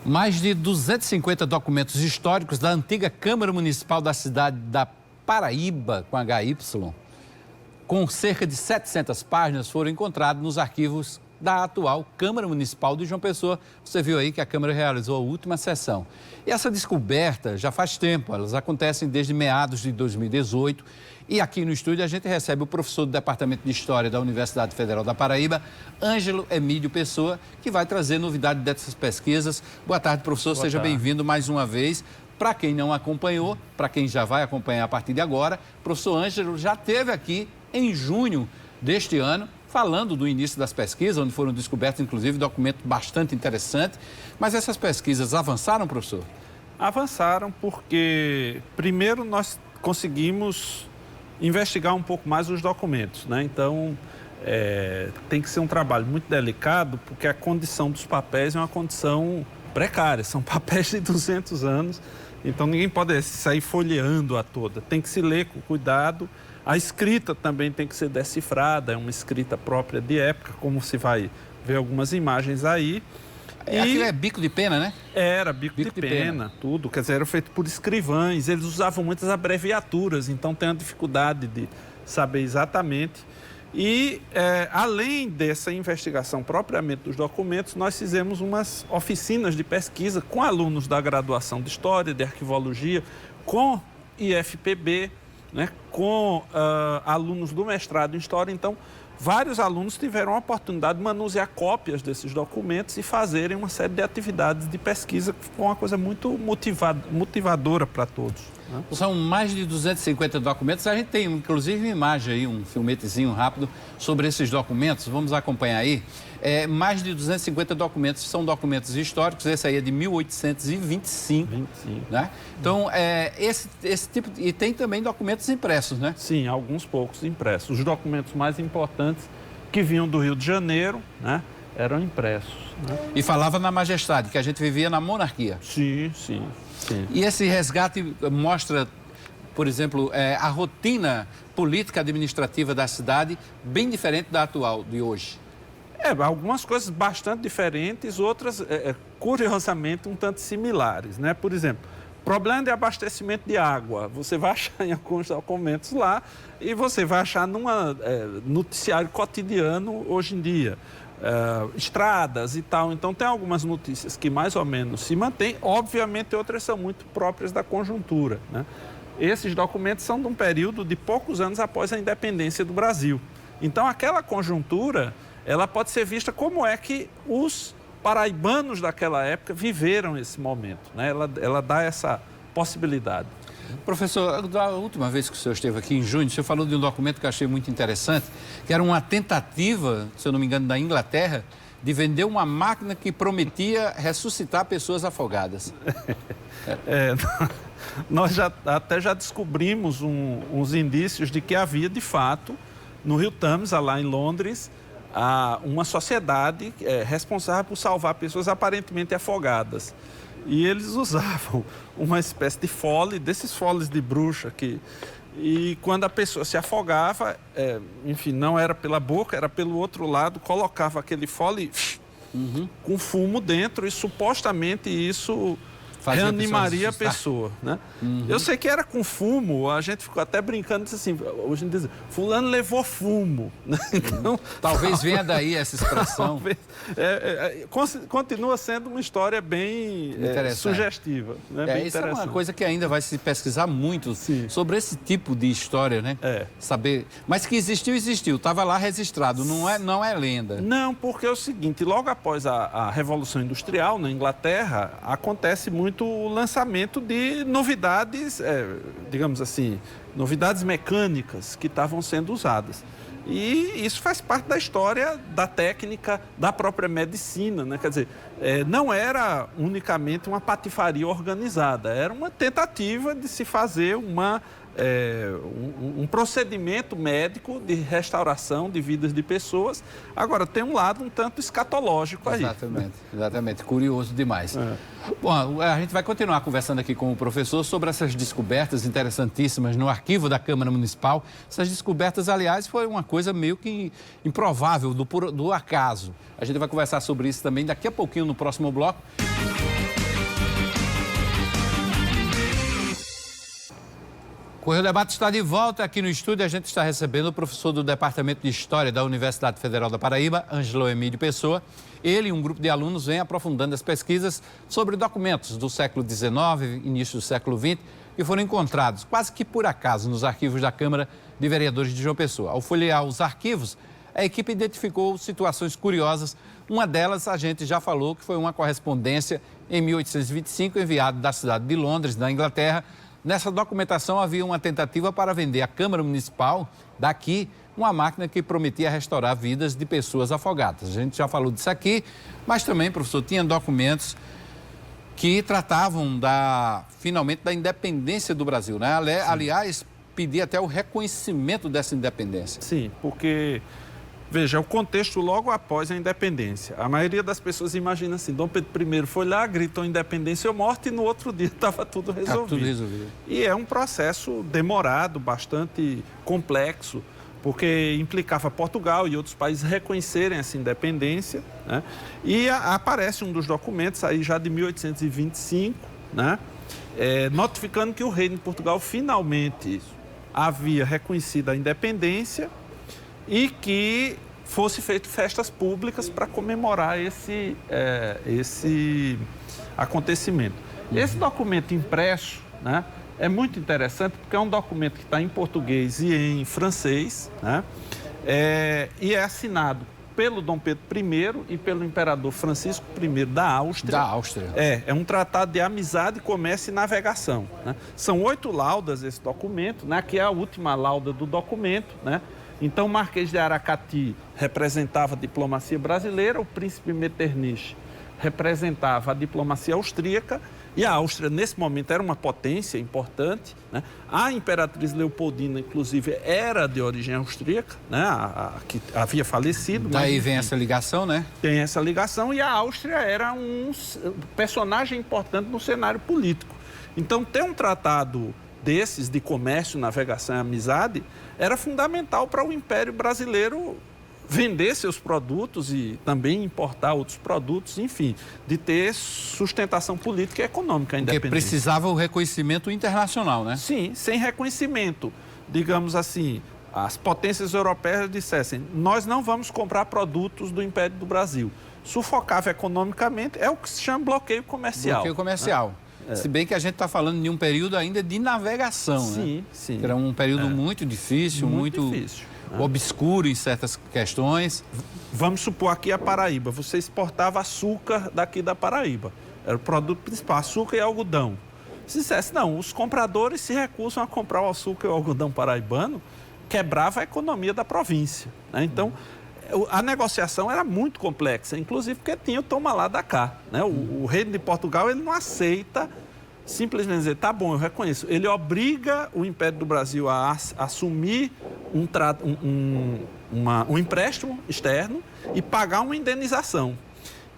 Mais de 250 documentos históricos da antiga Câmara Municipal da cidade da Paraíba, com HY, com cerca de 700 páginas, foram encontrados nos arquivos da atual Câmara Municipal de João Pessoa. Você viu aí que a Câmara realizou a última sessão. E essa descoberta já faz tempo, elas acontecem desde meados de 2018. E aqui no estúdio a gente recebe o professor do Departamento de História da Universidade Federal da Paraíba, Ângelo Emílio Pessoa, que vai trazer novidade dessas pesquisas. Boa tarde, professor. Seja bem-vindo mais uma vez. Para quem não acompanhou, para quem já vai acompanhar a partir de agora, o professor Ângelo já esteve aqui em junho deste ano, falando do início das pesquisas, onde foram descobertos, inclusive, documentos bastante interessantes. Mas essas pesquisas avançaram, professor? Avançaram porque, primeiro, nós conseguimos investigar um pouco mais os documentos, né? Então, tem que ser um trabalho muito delicado, porque a condição dos papéis é uma condição precária. São papéis de 200 anos, então ninguém pode sair folheando a toda. Tem que se ler com cuidado. A escrita também tem que ser decifrada, é uma escrita própria de época, como se vai ver algumas imagens aí. Aquilo é bico de pena, né? Era bico de pena, tudo. Quer dizer, era feito por escrivães, eles usavam muitas abreviaturas, então tem a dificuldade de saber exatamente. E, além dessa investigação propriamente dos documentos, nós fizemos umas oficinas de pesquisa com alunos da graduação de História, de Arquivologia, com IFPB, né, com alunos do mestrado em História. Então, vários alunos tiveram a oportunidade de manusear cópias desses documentos e fazerem uma série de atividades de pesquisa, que ficou uma coisa muito motivadora para todos, né? São mais de 250 documentos. A gente tem, inclusive, uma imagem aí, um filmetezinho rápido sobre esses documentos. Vamos acompanhar aí. Mais de 250 documentos são documentos históricos. Esse aí é de 1825. Né? Então, esse tipo... E tem também documentos impressos, né? Sim, alguns poucos impressos. Os documentos mais importantes que vinham do Rio de Janeiro, né, eram impressos, né? E falava na majestade, que a gente vivia na monarquia. Sim. E esse resgate mostra, por exemplo, a rotina política administrativa da cidade bem diferente da atual, de hoje. Algumas coisas bastante diferentes, outras, curiosamente, um tanto similares, né? Por exemplo, problema de abastecimento de água. Você vai achar em alguns documentos lá e você vai achar num noticiário cotidiano hoje em dia. Estradas e tal. Então, tem algumas notícias que mais ou menos se mantêm. Obviamente, outras são muito próprias da conjuntura, né? Esses documentos são de um período de poucos anos após a independência do Brasil. Então, aquela conjuntura, ela pode ser vista como é que os paraibanos daquela época viveram esse momento, né? Ela dá essa possibilidade. Professor, da última vez que o senhor esteve aqui em junho, o senhor falou de um documento que eu achei muito interessante, que era uma tentativa, se eu não me engano, da Inglaterra, de vender uma máquina que prometia ressuscitar pessoas afogadas. Nós até já descobrimos uns indícios de que havia, de fato, no Rio Tâmisa, lá em Londres, uma sociedade responsável por salvar pessoas aparentemente afogadas. E eles usavam uma espécie de fole, desses foles de bruxa e quando a pessoa se afogava, enfim, não era pela boca, era pelo outro lado, colocava aquele fole com fumo dentro e supostamente isso reanimaria a pessoa, né? Eu sei que era com fumo, a gente ficou até brincando, disse assim, hoje em dia, fulano levou fumo, né? Então, talvez venha daí essa expressão. Continua sendo uma história bem sugestiva, né? Bem isso é uma coisa que ainda vai se pesquisar muito. Sim. Sobre esse tipo de história, né? Saber, mas que existiu, estava lá registrado, não é lenda. Não, porque é o seguinte, logo após a Revolução Industrial na Inglaterra, acontece muito o lançamento de novidades, digamos assim, novidades mecânicas que estavam sendo usadas. E isso faz parte da história, da técnica, da própria medicina, né? Quer dizer, não era unicamente uma patifaria organizada, era uma tentativa de se fazer uma um procedimento médico de restauração de vidas de pessoas. Agora, tem um lado um tanto escatológico aí. Exatamente. Curioso demais. Bom, a gente vai continuar conversando aqui com o professor sobre essas descobertas interessantíssimas no arquivo da Câmara Municipal. Essas descobertas, aliás, foi uma coisa meio que improvável, do acaso. A gente vai conversar sobre isso também daqui a pouquinho no próximo bloco. O Correio Debate está de volta aqui no estúdio. A gente está recebendo o professor do Departamento de História da Universidade Federal da Paraíba, Ângelo Emílio Pessoa. Ele e um grupo de alunos vem aprofundando as pesquisas sobre documentos do século XIX, início do século XX, que foram encontrados quase que por acaso nos arquivos da Câmara de Vereadores de João Pessoa. Ao folhear os arquivos, a equipe identificou situações curiosas. Uma delas, a gente já falou, que foi uma correspondência em 1825 enviada da cidade de Londres, na Inglaterra. Nessa documentação havia uma tentativa para vender à Câmara Municipal daqui uma máquina que prometia restaurar vidas de pessoas afogadas. A gente já falou disso aqui, mas também, professor, tinha documentos que tratavam finalmente da independência do Brasil, né? Aliás, pedia até o reconhecimento dessa independência. Sim, porque, veja, o contexto logo após a independência. A maioria das pessoas imagina assim, Dom Pedro I foi lá, gritou independência ou morte e no outro dia estava tudo resolvido. Tudo resolvido. E é um processo demorado, bastante complexo, porque implicava Portugal e outros países reconhecerem essa independência, né? E aparece um dos documentos aí já de 1825, né? Notificando que o Reino de Portugal finalmente havia reconhecido a independência e que fosse feito festas públicas para comemorar esse acontecimento. Esse documento impresso, né, é muito interessante porque é um documento que está em português e em francês, né, e é assinado pelo Dom Pedro I e pelo imperador Francisco I da Áustria. Da Áustria. É um tratado de amizade, comércio e navegação, né? São 8 laudas esse documento, né, que é a última lauda do documento, né? Então, o Marquês de Aracati representava a diplomacia brasileira, o príncipe Metternich representava a diplomacia austríaca, e a Áustria, nesse momento, era uma potência importante, né? A imperatriz Leopoldina, inclusive, era de origem austríaca, né? Que havia falecido. Daí vem essa ligação, né? Tem essa ligação, e a Áustria era um personagem importante no cenário político. Então, ter um tratado desses de comércio, navegação e amizade era fundamental para o Império Brasileiro vender seus produtos e também importar outros produtos, enfim, de ter sustentação política e econômica independente. Porque precisava o reconhecimento internacional, né? Sim, sem reconhecimento, digamos assim, as potências europeias dissessem, nós não vamos comprar produtos do Império do Brasil. Sufocava economicamente, é o que se chama bloqueio comercial. Bloqueio comercial. Né? Se bem que a gente está falando de um período ainda de navegação, sim, né? Sim. Era um período muito difícil, muito difícil, obscuro em certas questões. Vamos supor aqui a Paraíba. Você exportava açúcar daqui da Paraíba. Era o produto principal, açúcar e algodão. Se dissesse, não, os compradores se recusam a comprar o açúcar e o algodão paraibano, quebrava a economia da província, né? Então, a negociação era muito complexa, inclusive porque tinha o toma lá da cá, né? O Reino de Portugal, ele não aceita simplesmente dizer, tá bom, eu reconheço. Ele obriga o Império do Brasil a assumir um empréstimo externo e pagar uma indenização.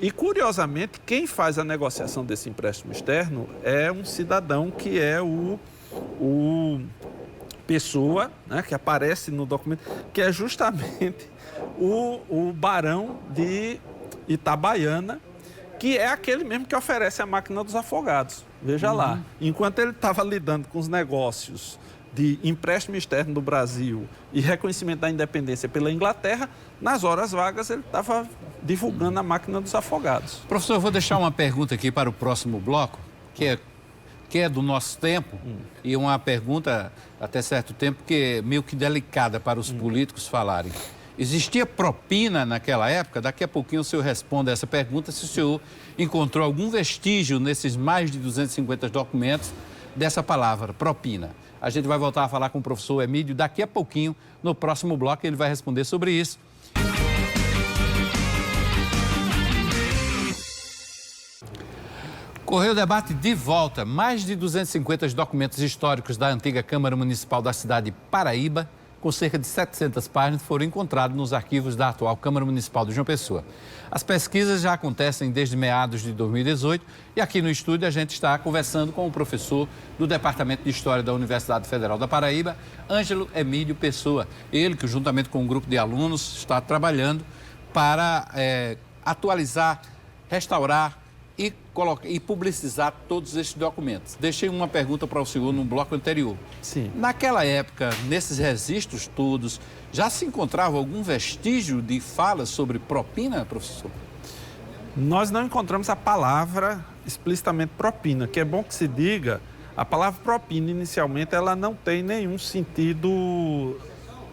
E, curiosamente, quem faz a negociação desse empréstimo externo é um cidadão que é o Pessoa, né, que aparece no documento, que é justamente o barão de Itabaiana, que é aquele mesmo que oferece a máquina dos afogados. Veja lá, enquanto ele estava lidando com os negócios de empréstimo externo do Brasil e reconhecimento da independência pela Inglaterra, nas horas vagas ele estava divulgando a máquina dos afogados. Professor, eu vou deixar uma pergunta aqui para o próximo bloco, que é do nosso tempo, e uma pergunta até certo tempo que é meio que delicada para os políticos falarem. Existia propina naquela época? Daqui a pouquinho o senhor responde a essa pergunta, se o senhor encontrou algum vestígio nesses mais de 250 documentos dessa palavra, propina. A gente vai voltar a falar com o professor Emílio daqui a pouquinho, no próximo bloco ele vai responder sobre isso. Correio Debate de volta. Mais de 250 documentos históricos da antiga Câmara Municipal da cidade de Paraíba, com cerca de 700 páginas, foram encontrados nos arquivos da atual Câmara Municipal de João Pessoa. As pesquisas já acontecem desde meados de 2018 e aqui no estúdio a gente está conversando com o professor do Departamento de História da Universidade Federal da Paraíba, Ângelo Emílio Pessoa. Ele que, juntamente com um grupo de alunos, está trabalhando para atualizar, restaurar e publicizar todos esses documentos. Deixei uma pergunta para o senhor no bloco anterior. Sim. Naquela época, nesses registros todos, já se encontrava algum vestígio de fala sobre propina, professor? Nós não encontramos a palavra explicitamente propina, que é bom que se diga, a palavra propina, inicialmente, ela não tem nenhum sentido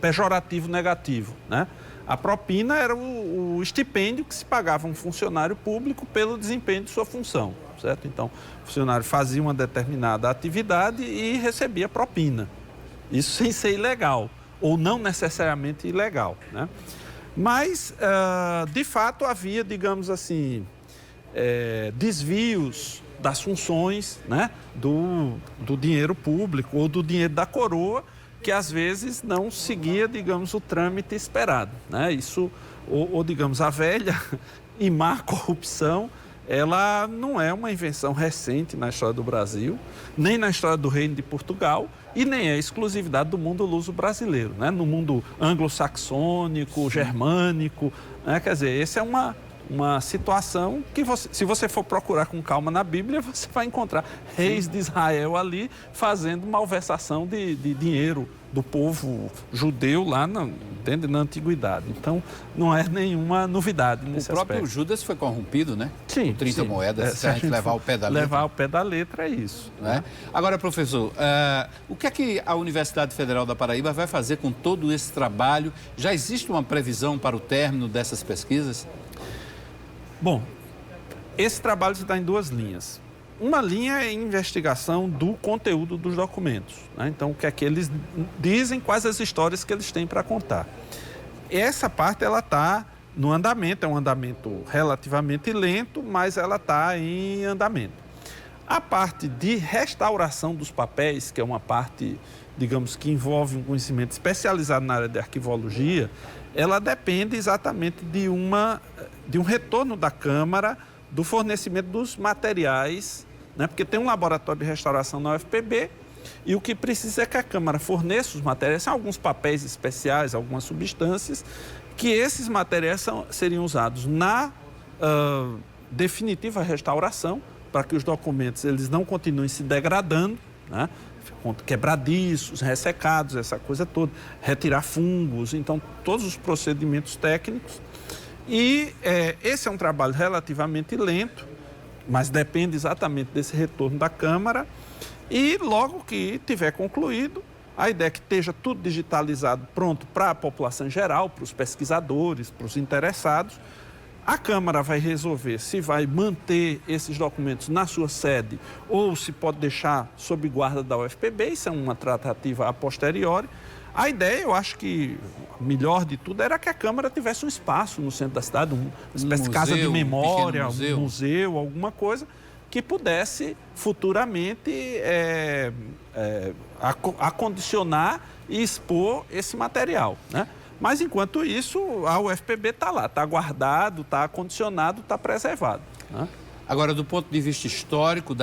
pejorativo negativo, né? A propina era o estipêndio que se pagava a um funcionário público pelo desempenho de sua função, certo? Então, o funcionário fazia uma determinada atividade e recebia propina. Isso sem ser ilegal, ou não necessariamente ilegal, né? Mas, de fato, havia, digamos assim, desvios das funções, né, do dinheiro público ou do dinheiro da coroa, que às vezes não seguia, digamos, o trâmite esperado, né? Isso, ou digamos, a velha e má corrupção, ela não é uma invenção recente na história do Brasil, nem na história do Reino de Portugal e nem é exclusividade do mundo luso-brasileiro, né? No mundo anglo-saxônico, germânico, né? Quer dizer, essa é uma situação que, se você for procurar com calma na Bíblia, você vai encontrar reis de Israel ali fazendo malversação de dinheiro do povo judeu lá na Antiguidade. Então, não é nenhuma novidade nesse aspecto. O próprio Judas foi corrompido, né? Sim. Com 30 moedas, se a gente levar ao pé da letra. Levar ao pé da letra é isso. Né? Agora, professor, o que é que a Universidade Federal da Paraíba vai fazer com todo esse trabalho? Já existe uma previsão para o término dessas pesquisas? Bom, esse trabalho está em duas linhas. Uma linha é a investigação do conteúdo dos documentos, né? Então, o que é que eles dizem, quais as histórias que eles têm para contar. Essa parte, ela está no andamento, é um andamento relativamente lento, mas ela está em andamento. A parte de restauração dos papéis, que é uma parte, digamos, que envolve um conhecimento especializado na área de arquivologia, ela depende exatamente de um retorno da Câmara do fornecimento dos materiais, né? Porque tem um laboratório de restauração na UFPB e o que precisa é que a Câmara forneça os materiais, são alguns papéis especiais, algumas substâncias, que esses materiais seriam usados na definitiva restauração, para que os documentos eles não continuem se degradando, né? Quebradiços, ressecados, essa coisa toda, retirar fungos, então todos os procedimentos técnicos. E esse é um trabalho relativamente lento, mas depende exatamente desse retorno da Câmara. E logo que tiver concluído, a ideia é que esteja tudo digitalizado, pronto para a população em geral, para os pesquisadores, para os interessados. A Câmara vai resolver se vai manter esses documentos na sua sede ou se pode deixar sob guarda da UFPB, isso é uma tratativa a posteriori. A ideia, eu acho que o melhor de tudo era que a Câmara tivesse um espaço no centro da cidade, uma espécie de casa de memória, um museu, alguma coisa que pudesse futuramente acondicionar e expor esse material, né? Mas, enquanto isso, a UFPB está lá, está guardado, está acondicionado, está preservado, né? Agora, do ponto de vista histórico,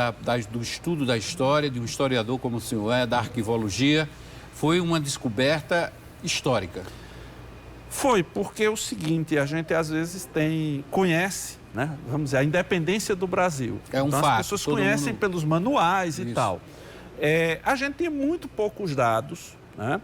do estudo da história, de um historiador como o senhor é, da arquivologia, foi uma descoberta histórica? Foi, porque é o seguinte, a gente às vezes conhece, né, vamos dizer, a independência do Brasil. É um então, fato. As pessoas conhecem pelos manuais e tal. A gente tem muito poucos dados, né?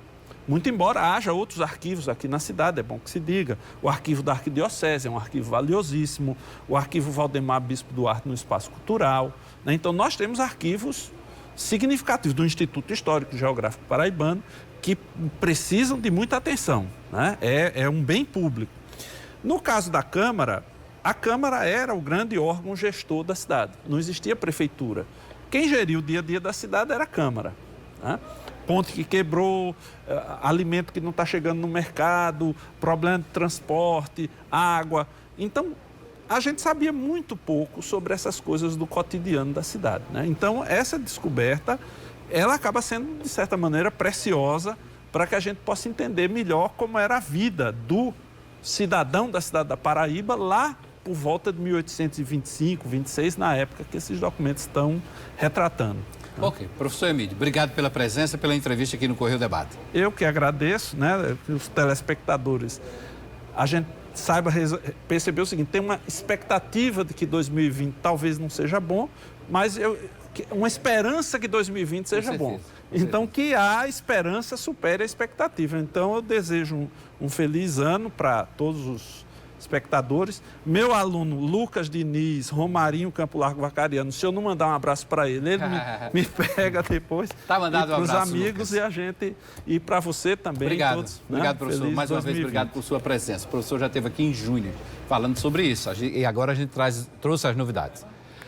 Muito embora haja outros arquivos aqui na cidade, é bom que se diga. O arquivo da Arquidiocese é um arquivo valiosíssimo, o arquivo Valdemar Bispo Duarte no Espaço Cultural, né? Então, nós temos arquivos significativos do Instituto Histórico e Geográfico Paraibano que precisam de muita atenção, né? É um bem público. No caso da Câmara, a Câmara era o grande órgão gestor da cidade, não existia prefeitura. Quem geria o dia a dia da cidade era a Câmara, né? Ponte que quebrou, alimento que não está chegando no mercado, problema de transporte, água. Então, a gente sabia muito pouco sobre essas coisas do cotidiano da cidade, né? Então, essa descoberta, ela acaba sendo, de certa maneira, preciosa para que a gente possa entender melhor como era a vida do cidadão da cidade da Paraíba lá por volta de 1825, 26, na época que esses documentos estão retratando. Ok, professor Emílio, obrigado pela presença, pela entrevista aqui no Correio Debate. Eu que agradeço, né, os telespectadores, a gente saiba perceber o seguinte, tem uma expectativa de que 2020 talvez não seja bom, mas uma esperança que 2020 seja bom. Então, que a esperança supere a expectativa. Então, eu desejo um feliz ano para todos os espectadores. Meu aluno Lucas Diniz, Romarinho Campo Largo Vacariano, se eu não mandar um abraço para ele me pega depois. Tá mandado um abraço, para os amigos, Lucas. E para você também. Obrigado, todos, obrigado, né? professor. Feliz Mais uma 2020. vez, obrigado por sua presença. O professor já esteve aqui em junho falando sobre isso e agora a gente trouxe as novidades.